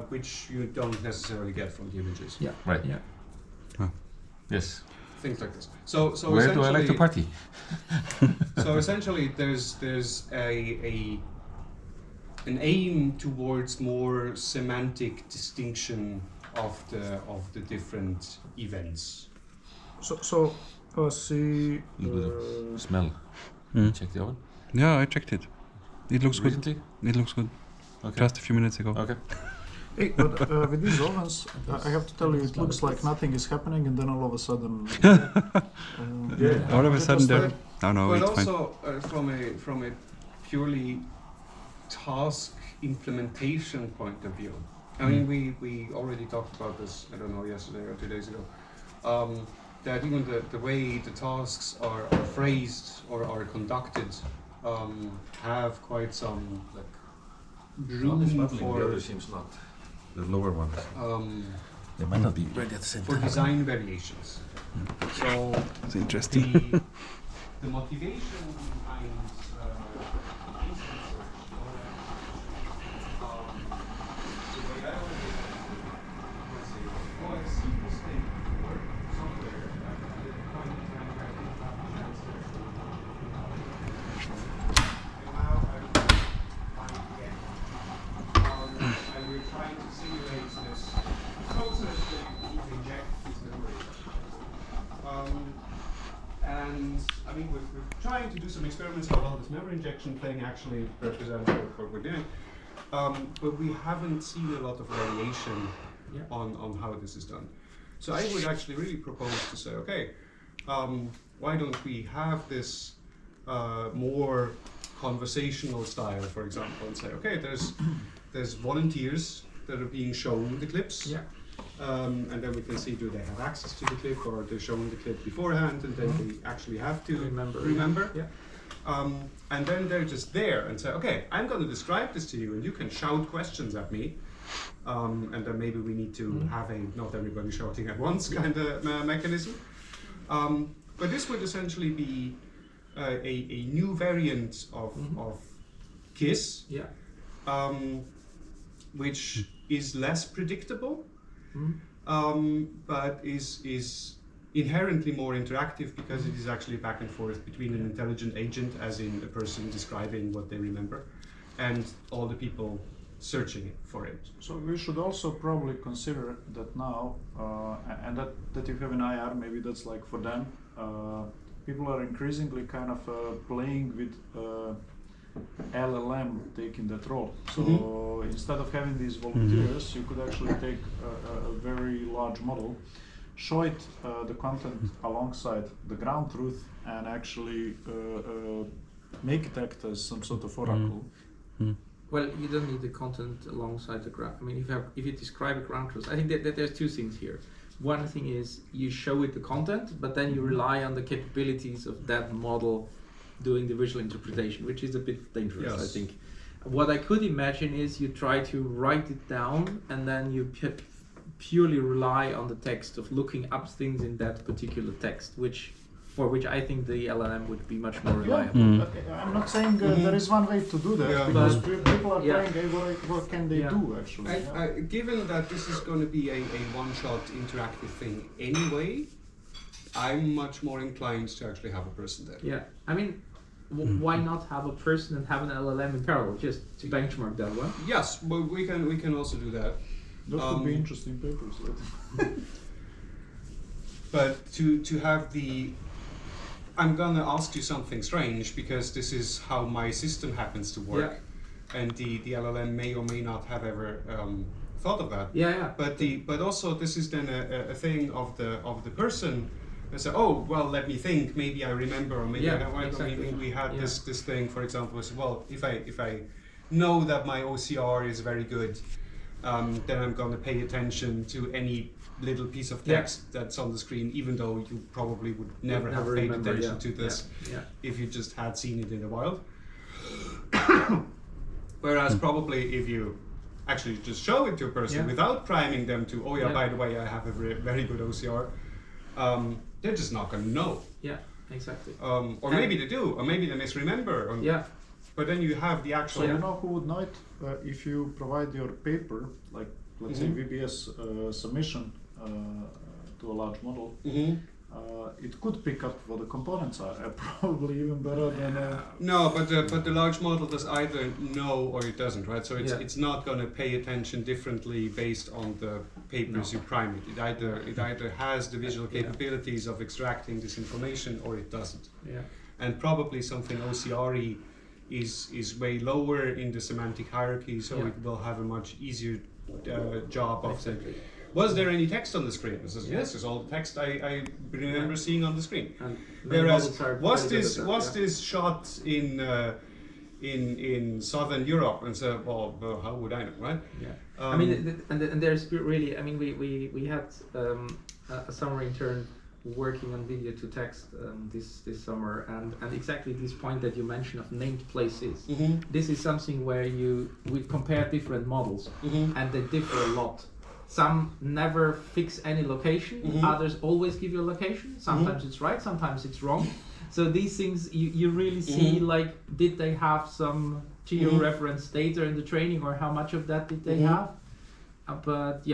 which you don't necessarily get from the images. Yeah. Right. Yeah. Yes. Things like this. So Where do I like to essentially- party? So essentially, there's an aim towards more semantic distinction of the different events. So see. Smell. Check the oven. Yeah, I checked it. It looks good. Recently? It looks good. Okay. Just a few minutes ago. Okay. Hey, but with these ovens, I have to tell you, it looks like nothing is happening, and then all of a sudden. All of a sudden, But- there. No, no, But it's fine. also from a purely task implementation point of view. I mean, we already talked about this. I don't know, yesterday or 2 days ago. That even the way the tasks are phrased or are conducted have quite some like room for seems not. The lower ones. They might not be ready at the same for design variations. So It's interesting. the motivation behind instant search, the way I always say, oh, I've seen this thing before somewhere at the point in time where I didn't have a chance to actually and now I find it again. And we're trying to simulate this process that you inject these memories. And I mean, we're trying to do some experiments how well this memory injection thing actually represents what we're doing. But we haven't seen a lot of variation on how this is done. So I would actually really propose to say, okay, why don't we have this more conversational style, for example, and say, okay, there's volunteers that are being shown the clips. Yeah. And then we can see, do they have access to the clip, or they're showing the clip beforehand and then they actually have to remember. Yeah. And then they're just there and say, okay, I'm going to describe this to you and you can shout questions at me. And then maybe we need to have a not everybody shouting at once kind of mechanism. But this would essentially be a new variant of KISS, which is less predictable. But is inherently more interactive because it is actually back and forth between an intelligent agent, as in a person describing what they remember, and all the people searching for it. So we should also probably consider that now, and that you have in IR, maybe that's like for them, people are increasingly kind of playing with LLM taking that role. So instead of having these volunteers, you could actually take a very large model, show it the content alongside the ground truth, and actually make it act as some sort of oracle. Well, you don't need the content alongside the ground. I mean, if you describe a ground truth, I think that there's two things here. One thing is you show it the content, but then you rely on the capabilities of that model doing the visual interpretation, which is a bit dangerous, I think. What I could imagine is you try to write it down and then you purely rely on the text of looking up things in that particular text, for which I think the LLM would be much more reliable. Okay, I'm not saying there is one way to do that, because people are playing, hey, what can they do actually? Given that this is going to be a one-shot interactive thing anyway, I'm much more inclined to actually have a person there. Yeah, I mean, why not have a person and have an LLM in parallel, just to benchmark that one? Yes, but we can also do that. Those could be interesting papers. but to have the, I'm gonna ask you something strange because this is how my system happens to work, and the LLM may or may not have ever thought of that. But also this is then a thing of the person. They say, oh well, let me think. Maybe I remember, or maybe we had this thing, for example. Was, well, if I know that my OCR is very good, then I'm going to pay attention to any little piece of text that's on the screen, even though you probably would never have paid attention to this if you just had seen it in the wild. Whereas probably if you actually just show it to a person without priming them to, oh yeah, by the way, I have a very good OCR, they're just not going to know. Yeah, exactly. Or maybe they do, or maybe they misremember. But then you have the actual. So you know who would know it? If you provide your paper, like let's say VBS submission to a large model, it could pick up what the components are, probably even better than. No, but the large model does either know or it doesn't, right? So it's not going to pay attention differently based on the papers you prime it. It either has the visual capabilities of extracting this information or it doesn't. And probably something OCR-y is way lower in the semantic hierarchy, so it will have a much easier job of saying, was there any text on the screen? It says, yes, there's all the text I remember seeing on the screen. And whereas was this shot in Southern Europe? And so, well, how would I know, right? I mean, and there's really, I mean, we had a summer intern working on video to text this summer, and exactly this point that you mentioned of named places. This is something where we compare different models, and they differ a lot. Some never fix any location, others always give you a location. Sometimes it's right, sometimes it's wrong. So these things you really see, like, did they have some geo-reference data in the training, or how much of that did they have? But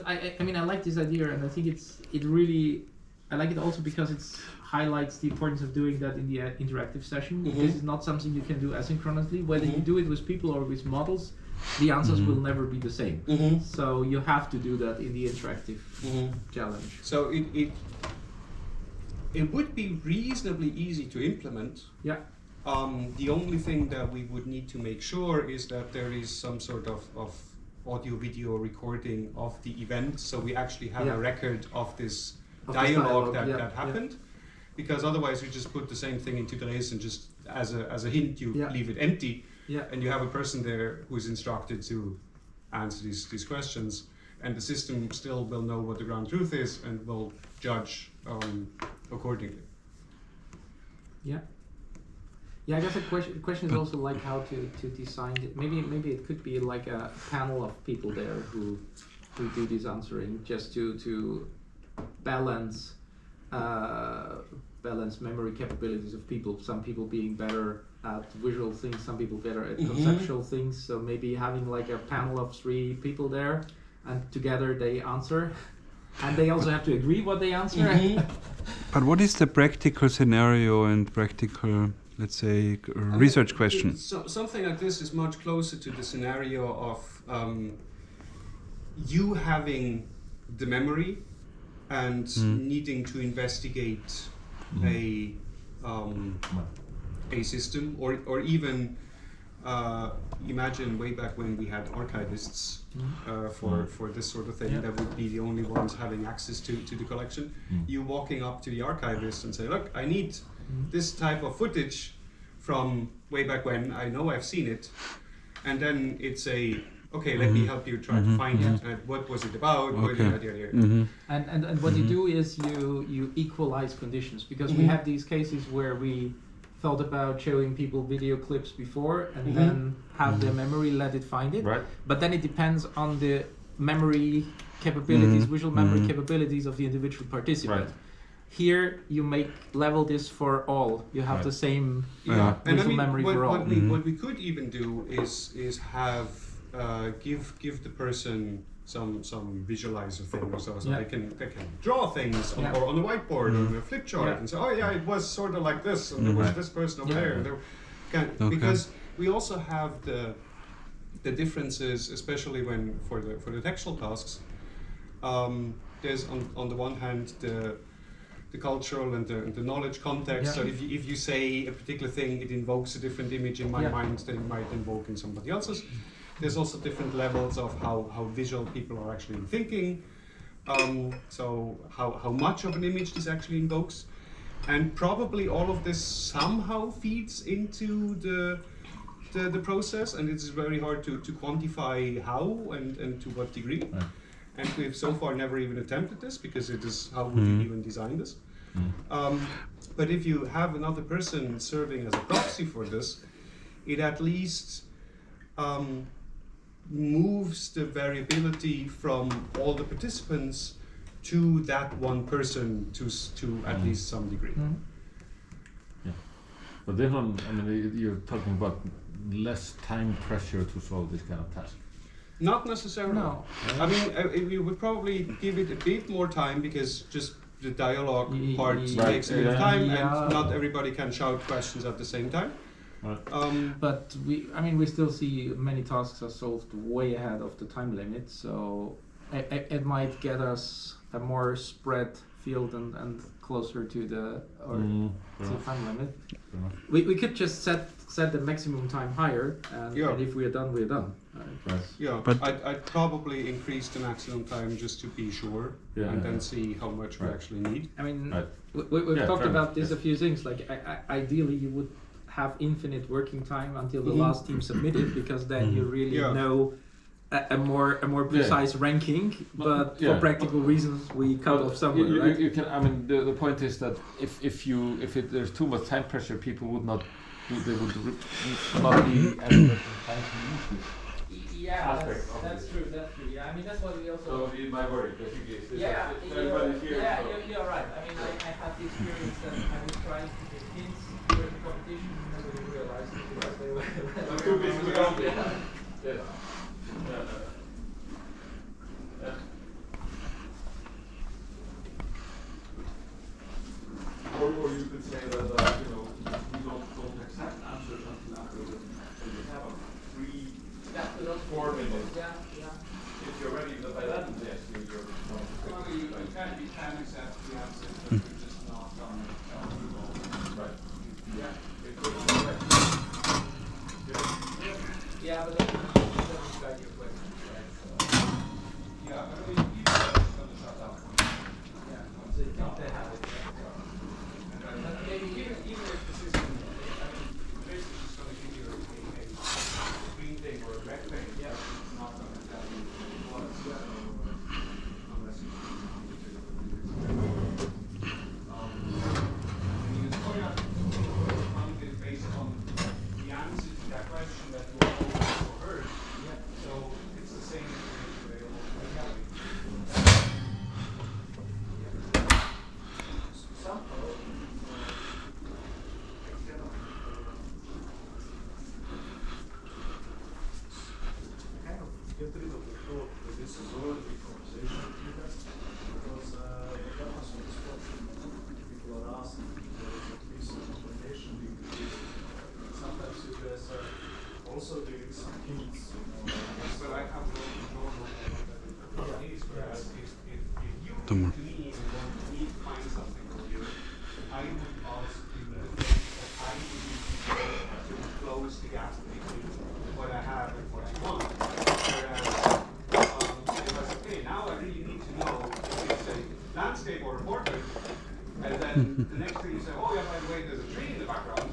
I mean, I like this idea, and I think it really, I like it also because it highlights the importance of doing that in the interactive session. This is not something you can do asynchronously. Whether you do it with people or with models, the answers will never be the same. So you have to do that in the interactive challenge. So it would be reasonably easy to implement. The only thing that we would need to make sure is that there is some sort of audio-video recording of the event, so we actually have a record of this dialogue that happened. Because otherwise, we just put the same thing into Trace and just as a hint, you leave it empty. And you have a person there who is instructed to answer these questions, and the system still will know what the ground truth is and will judge accordingly. I guess the question is also like how to design it. Maybe it could be like a panel of people there who do this answering, just to balance memory capabilities of people. Some people being better at visual things, some people better at conceptual things. So maybe having like a panel of 3 people there, and together they answer, and they also have to agree what they answer. But what is the practical scenario and practical, let's say, research question? So, something like this is much closer to the scenario of you having the memory and needing to investigate a system, or even imagine way back when we had archivists for this sort of thing, that would be the only ones having access to the collection. You walking up to the archivist and say, look, I need this type of footage from way back when, I know I've seen it, and then it's okay, let me help you try to find it. What was it about? And what you do is you equalize conditions, because we had these cases where we thought about showing people video clips before and then have their memory let it find it. But then it depends on the memory capabilities, visual memory capabilities of the individual participant. Here you level this for all. You have the same visual memory for all. What we could even do is have give the person some visualizer thing or so they can draw things or on the whiteboard or on a flip chart and say, oh yeah, it was sort of like this, and there was this person over there. And there because we also have the differences, especially when for the textual tasks, There's on the one hand the cultural and the knowledge context. So if you say a particular thing, it invokes a different image in my mind than it might invoke in somebody else's. There's also different levels of how visual people are actually thinking. So how much of an image this actually invokes. And probably all of this somehow feeds into the process, and it's very hard to quantify how and to what degree. Right. And we've so far never even attempted this, because it is how would you even design this? But if you have another person serving as a proxy for this, it at least moves the variability from all the participants to that one person to at least some degree. Yeah. But then you're talking about less time pressure to solve this kind of task. Not necessarily. No. I mean, you would probably give it a bit more time, because just the dialogue part takes a bit of time, and not everybody can shout questions at the same time. Right. But we still see many tasks are solved way ahead of the time limit, so it might get us a more spread field and closer to the time limit. We could just set the maximum time higher, and if we're done, we're done. Right. Yeah, But I'd probably increase the maximum time just to be sure, and then see how much we actually need. I mean, Right. we've talked fair about enough, this a few things. Like, ideally, you would have infinite working time until the last team submitted, because then you really know a more precise ranking. But for practical reasons, we cut off somewhere, right? You can. I mean, the point is that if there's too much time pressure, people would not. They would not be adequate time to use this. Yeah, that's true. Yeah, I mean, that's what we also. So my worry basically is you're right. I mean, I had the experience that I was trying to get hints during the competition, and nobody realized it because they were too busy with all this. Yes. Or you could say that you don't accept answers until after you have a free 4 minutes. If you're ready, but by then, yes, you're. You can accept the answers, but you're just not on Right. Yeah. Yeah, but that's like your question, right? Yeah, I mean, you can shut down. Yeah, so you think they have it. But maybe Even if the system, I mean, basically just going to give you a green thing or a red thing, it's not going to tell you what it's unless you it's going to be based on the answer to that question that you also heard. So it's the same information available to everybody. Get rid of the thought that this is already a conversation with you guys, because regardless of this question, people are asking, there is at least a combination we could use. Sometimes you guys are also doing some hints, Yes, but I have no control over what it is, whereas if you Don't to me and want me to find something for you, I would ask you to think that I would need to close the gap between what I have and what you want. Whereas if I say, okay, now I really need to know if it's a landscape or a portrait, and then the next thing you say, oh yeah, by the way, there's a tree in the background.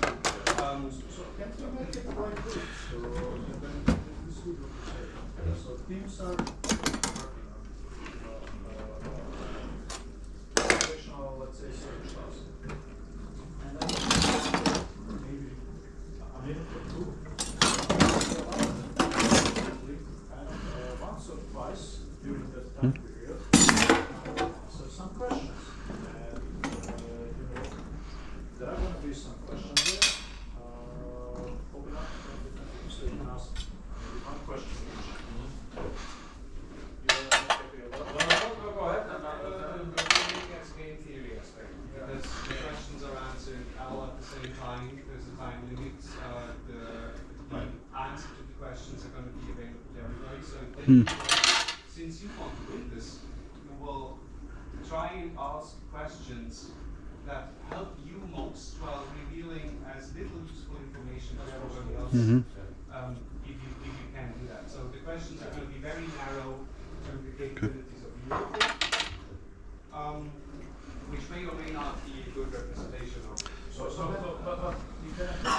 so can't you make it like this? So then this would look the same. So teams are working on traditional, let's say, search task. And then maybe a minute or two. And once or twice during that time period, answer some questions. And there are going to be some questions there. Open up different things, so you can ask maybe one question each. Go ahead. That's game theory aspect. Because the questions are answered all at the same time. There's a time limit. The answer to the questions are going to be available to everybody. So since you want to win this, information as everybody else. If you can do that. So the questions are going to be very narrow in terms of the capabilities of Europe, which may or may not be a good representation of. But you can. I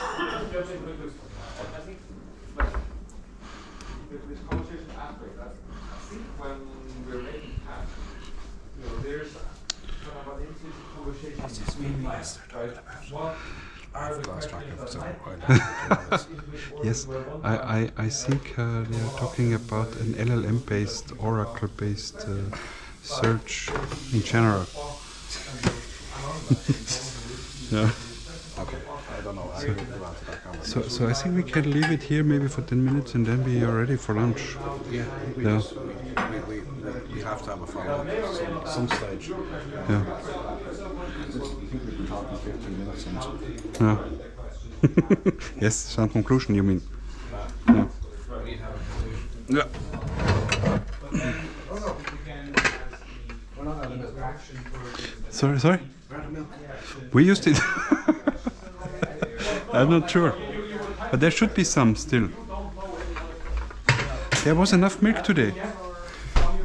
think, like, this conversation aspect, I think when we're making tasks, there's kind of an implicit conversation between us, right? What are the questions that Yes, I think they are talking about an LLM-based, Oracle-based search in general. Yeah. Okay, I don't know. I didn't go on to that conversation. So I think we can leave it here maybe for 10 minutes and then we are ready for lunch. Yeah, we have to have a follow-up at some stage. Yeah. I think we've been talking 15 minutes and Yeah. Yes, some conclusion you mean. Yeah. Yeah. Sorry? We used it. I'm not sure. But there should be some still. There was enough milk today.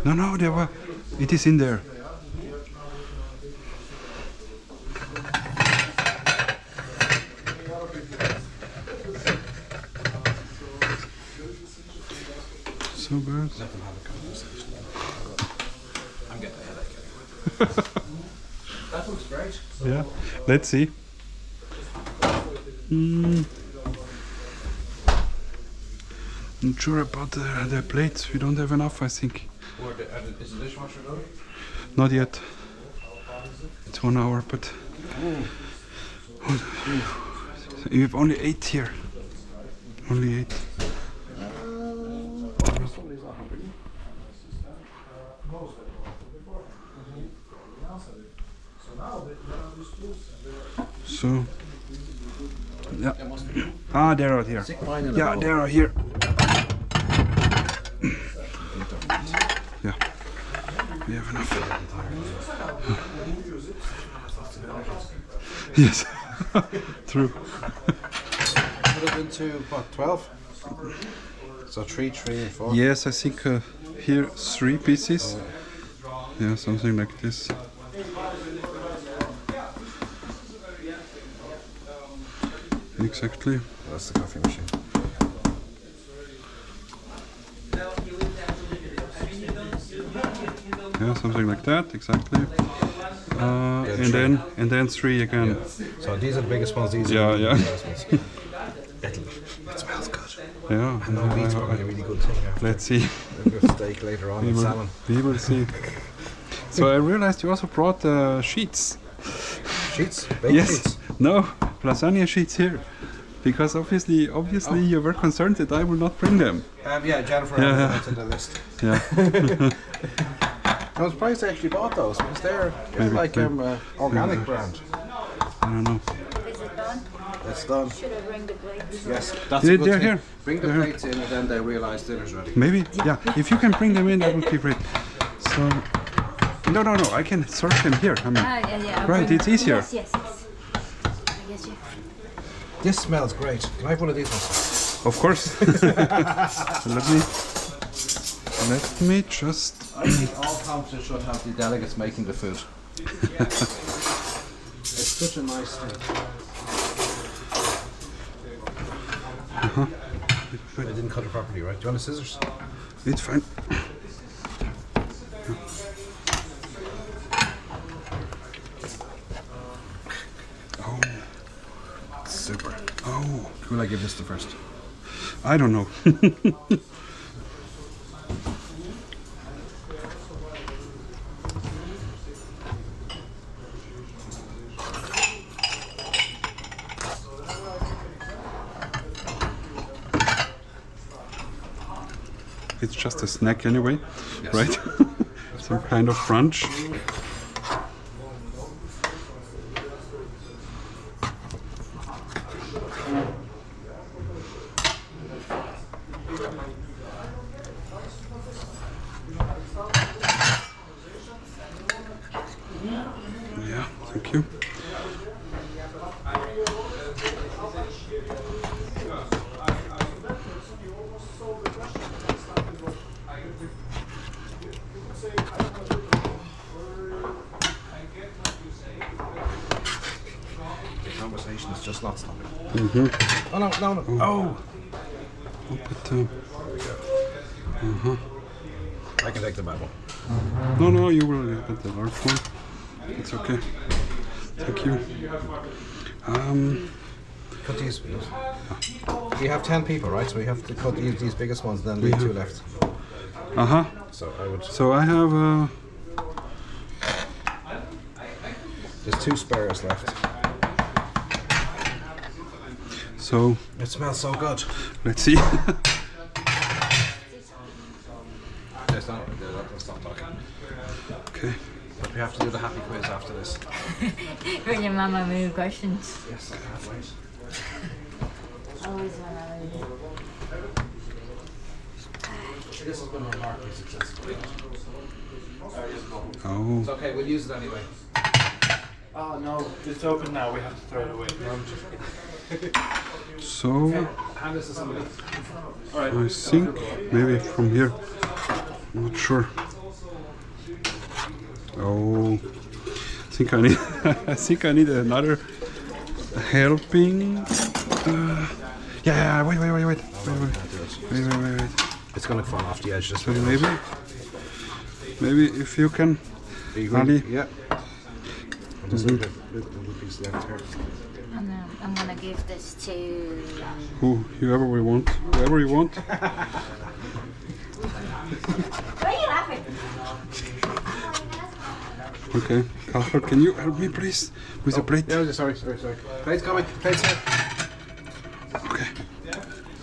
No, there were. It is in there. So good. I'm getting a headache. That looks great. Yeah, let's see. Not sure about the plates. We don't have enough, I think. Is the dishwasher done? Not yet. It's 1 hour, but you have only 8 here. Only 8. So, yeah. Ah, they're out here. Yeah, they're out here. Yeah, we have enough. Yes, true. Would have been to what, 12? So 3, 3, and 4. Yes, I think here 3 pieces. Yeah, something like this. Exactly. That's the coffee machine. Yeah, something like that, exactly. And then 3 again. Yeah. So these are the biggest ones. These Yeah, are the yeah. biggest ones. It smells good. Yeah. I know meat's probably a really good thing. After Let's see. maybe a steak later on and salmon. We will see. So I realized you also brought sheets. Sheets? Baked Yes. sheets? No, lasagna sheets here. Because obviously you were concerned that I will not bring them. Yeah, Jennifer Yeah. added them to the list. Yeah. I'm surprised I actually bought those because they're Maybe, like maybe. organic brand. I don't know. Is it done? It's done. Should I bring the plates? Yes, that's a good They're thing. here. Bring the They're here. plates in and then they realise dinner's ready. Maybe? Yeah. If you can bring them in, that would be great. So. No. I can search them here. I mean, Yeah. I'll right, bring it's it. easier. Yes. I guess you. This smells great. Can I have one of these ones? Of course. Let me just. I think all conferences should have the delegates making the food. It's such a nice thing. I didn't cut it properly, right? Do you want the scissors? It's fine. Oh, Super. oh. Who will I give this to first? I don't know. It's just a snack anyway, Yes. right? Some kind of brunch. Yeah, thank you. The conversation is just not stopping. Mm-hmm. Oh no. Oh! But, I can take the bad one. no, you will get the large one. It's okay. Thank you. Cut these. We have 10 people, right? So we have to cut these biggest ones, and then leave 2 left. So I would. So I have. There's 2 spares left. So It smells so good. let's see. Stop talking. Okay. But we have to do the happy quiz after this. Will your mama move questions? Yes, I can't wait. Always when I leave. This has been remarkably successful. Oh. It's okay, we'll use it anyway. Oh no, it's open now. We have to throw it away. No, I'm just kidding. So Hand this to somebody. I think maybe from here. I'm not sure. Oh, I think I need another helping. Yeah. Wait. It's gonna fall off the edge this So way. maybe if you can, Ali. Yeah. There's a little piece left here. I'm gonna give this to. Whoever you want. Why are you laughing? Okay, Carl, can you help me please with the plate? Yeah, sorry. Plate's coming. Plate's here. Okay.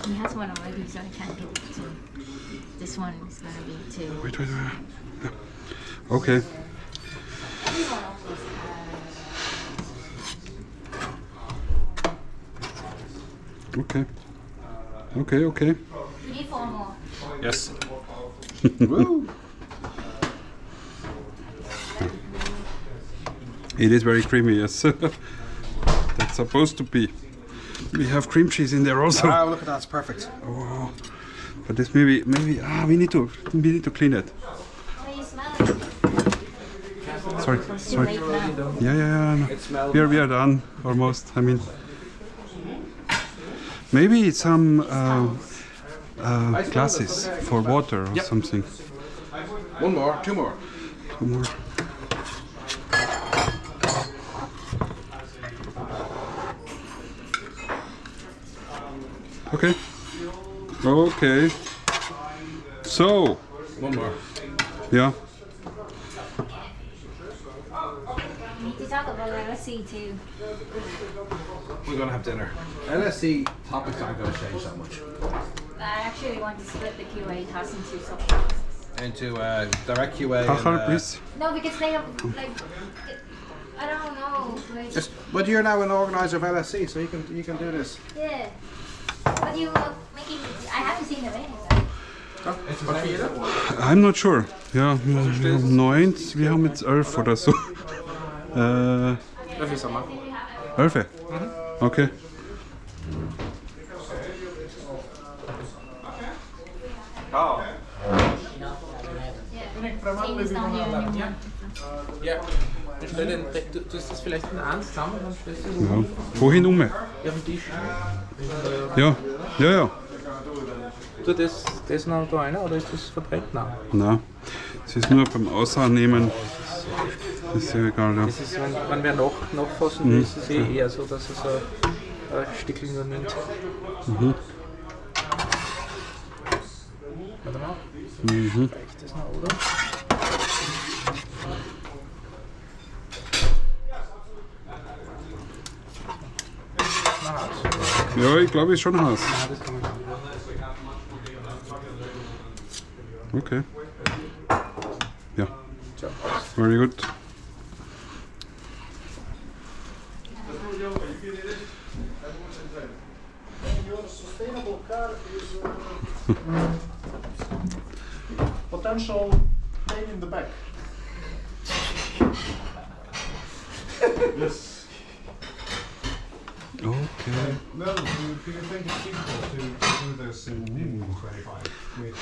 He has one already, so I can't give it to him. This one is gonna be two. Wait. Yeah. Okay. Okay. You need 4 more. Yes. Woo! It is very creamy, yes. That's supposed to be. We have cream cheese in there also. Ah, look at that. It's perfect. Oh, but this maybe we need to clean it. How you smell it? Sorry. It's too late now. Yeah. No. It smells. We are done almost. I mean, maybe some glasses for water or something. 1 more, 2 more. 2 more. Okay. So. 1 more. Yeah. We need to talk about LSE too. We're gonna have dinner. LSE topics aren't gonna change that much. I actually want to split the QA task into subtasks. Into direct QA. Carl, and, please. No, because they have like. I don't know. Like, Just, but you're now an organizer of LSE, so you can do this. yeah. But you making. I haven't seen the menu. I'm not sure. Ja, 9, wir haben jetzt 11 oder so. 11 ist am 11? Okay. Oh. Same is down here in New York. Ja. Du hast das vielleicht in eins zusammen, dann stellst du es Ja. Wohin um? auf den Tisch. Ja. Du, das noch da rein, oder ist das verdreht? Nein. Na, es ist nur beim Ausnehmen. Das ist ja egal, ja. Das ist, wenn wer nachfassen will, ist es eher so, dass es ein Stückchen nur nimmt. Warte mal. Reicht das noch, oder? Ja, ich glaube, ist schon heiß. Ja, das kann man schon. Okay. Ja. Very good. Your sustainable car is potential pain in the back. Yes. Okay. No, do you think it's feasible to do this in 25 with